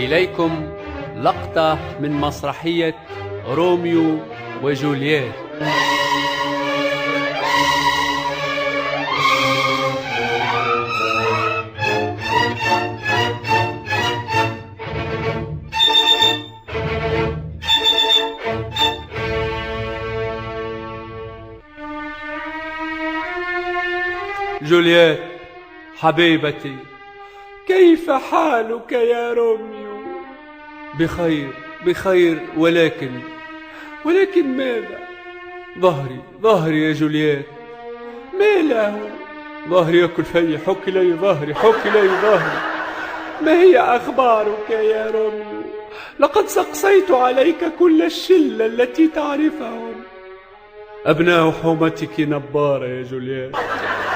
إليكم لقطة من مسرحية روميو وجولييت. جولييت حبيبتي، كيف حالك يا روميو؟ بخير ولكن ماذا؟ ظهري يا جولييت. ما له؟ ظهري يأكل في، حك لي ظهري. ما هي أخبارك يا روميو؟ لقد سقسيت عليك كل الشلة التي تعرفهم. أبناء حومتك نبارة يا جولييت،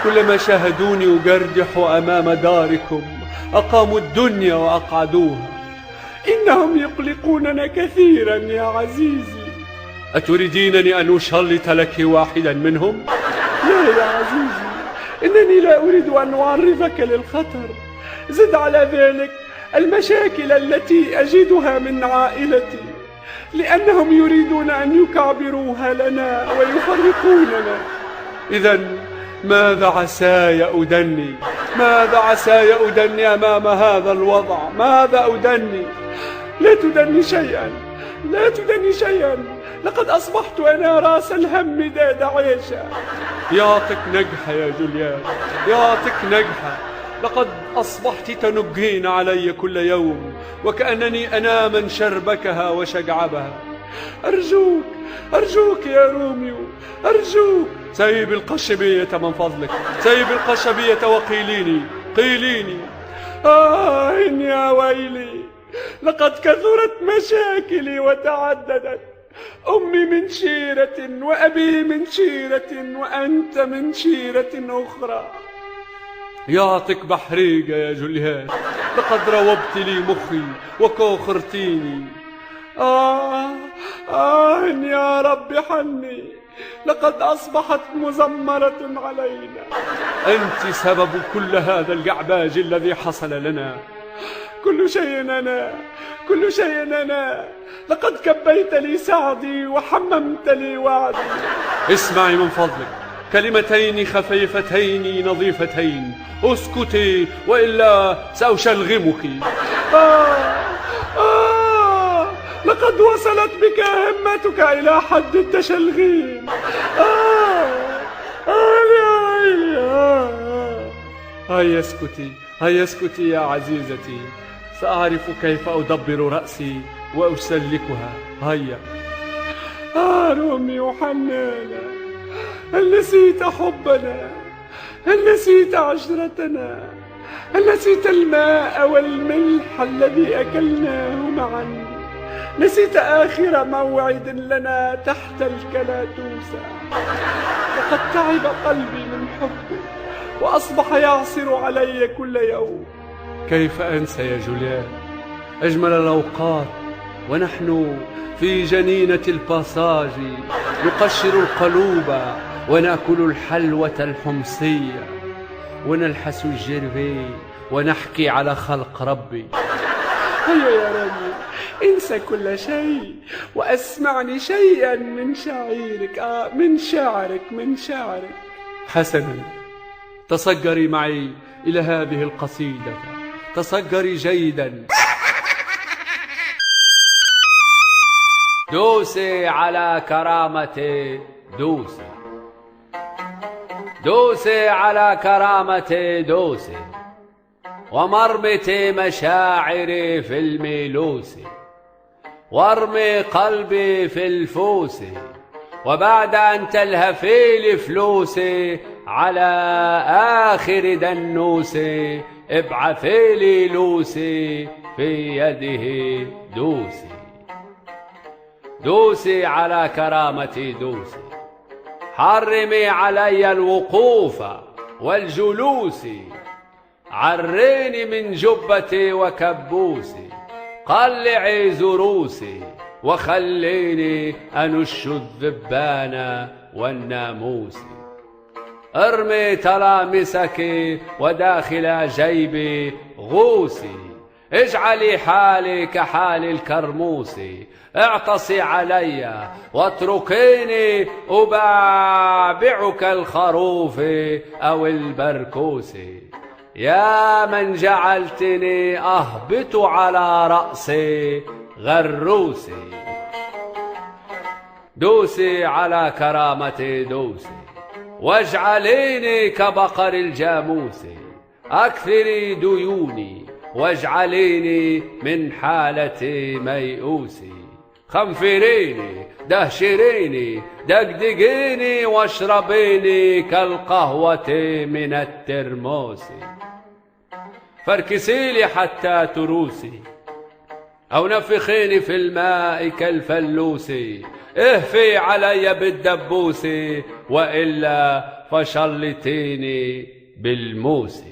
كلما شاهدوني أجردح أمام داركم أقاموا الدنيا وأقعدوها. إنهم يقلقوننا كثيرا يا عزيزي. أتريدينني أن أشلت لك واحدا منهم؟ لا يا عزيزي، إنني لا أريد أن أعرضك للخطر. زد على ذلك المشاكل التي أجدها من عائلتي، لأنهم يريدون أن يكعبروها لنا ويفرقوننا. إذن ماذا عساي أدني أمام هذا الوضع؟ ماذا أدني؟ لا تدني شيئا. لقد أصبحت أنا رأس الهم داد عيشا. يعطك نجحة يا جولييت، يعطك نجحة. لقد أصبحت تنجين علي كل يوم وكأنني أنام شربكها وشجعبها. أرجوك يا روميو، أرجوك. سيب القشبية من فضلك، سيب القشبية قيليني. يا ويلي، لقد كثرت مشاكلي وتعددت. أمي من شيرة وأبي من شيرة وأنت من شيرة أخرى. يعطك بحريقة يا جولييت، لقد روبت لي مخي وكوخرتيني. يا رب حني، لقد أصبحت مزمرة علينا. أنت سبب كل هذا الجعباج الذي حصل لنا. كل شيء أنا. لقد كبيت لي سعدي وحممت لي وعدي. اسمعي من فضلك، كلمتين خفيفتين نظيفتين. اسكتي وإلا سأشلغمك. لقد وصلت بك همتك إلى حد التشلغيم. هيا اسكتي يا عزيزتي، سأعرف كيف أدبر رأسي وأسلكها. هيا. روميو حنانا، هل نسيت حبنا؟ هل نسيت عشرتنا؟ هل نسيت الماء والملح الذي أكلناه معا؟ نسيت آخر موعد لنا تحت الكلاتوسة؟ لقد تعب قلبي من حبك وأصبح يعصر علي كل يوم. كيف أنسى يا جولييت؟ أجمل الأوقات ونحن في جنينة الباساج نقشر القلوب ونأكل الحلوة الحمصية ونلحس الجربي ونحكي على خلق ربي. هيا يا رامي، انسى كل شيء واسمعني شيئا من شعيرك. من شعرك. حسنا، تصغري معي إلى هذه القصيدة، تصغري جيدا. دوسي على كرامتي، دوسي على كرامتي، دوسي ومرمتي مشاعري في الميلوس، وارمي قلبي في الفوس، وبعد أن تلهفي لي فلوسي على آخر دنوسي ابعثي لي لوسي في يده دوسي. دوسي على كرامتي، دوسي حرمي علي الوقوف والجلوس، عريني من جبتي وكبوسي، قلعي زروسي وخليني أنش الذبان والناموس. ارمي تلامسك وداخل جيبي غوسي، اجعلي حالي كحال الكرموس، اعتصي علي واتركيني أبعبعك الخروف أو البركوس. يا من جعلتني أهبط على رأس غروسي. دوسي على كرامتي دوسي، واجعليني كبقر الجاموس. أكثري ديوني واجعليني من حالتي ميؤوسي. خنفريني دهشريني دقدقيني واشربيني كالقهوة من الترموس. فاركسيلي حتى تروسي أو نفخيني في الماء كالفلوس. اهفي علي بالدبوس وإلا فشلتيني بالموس.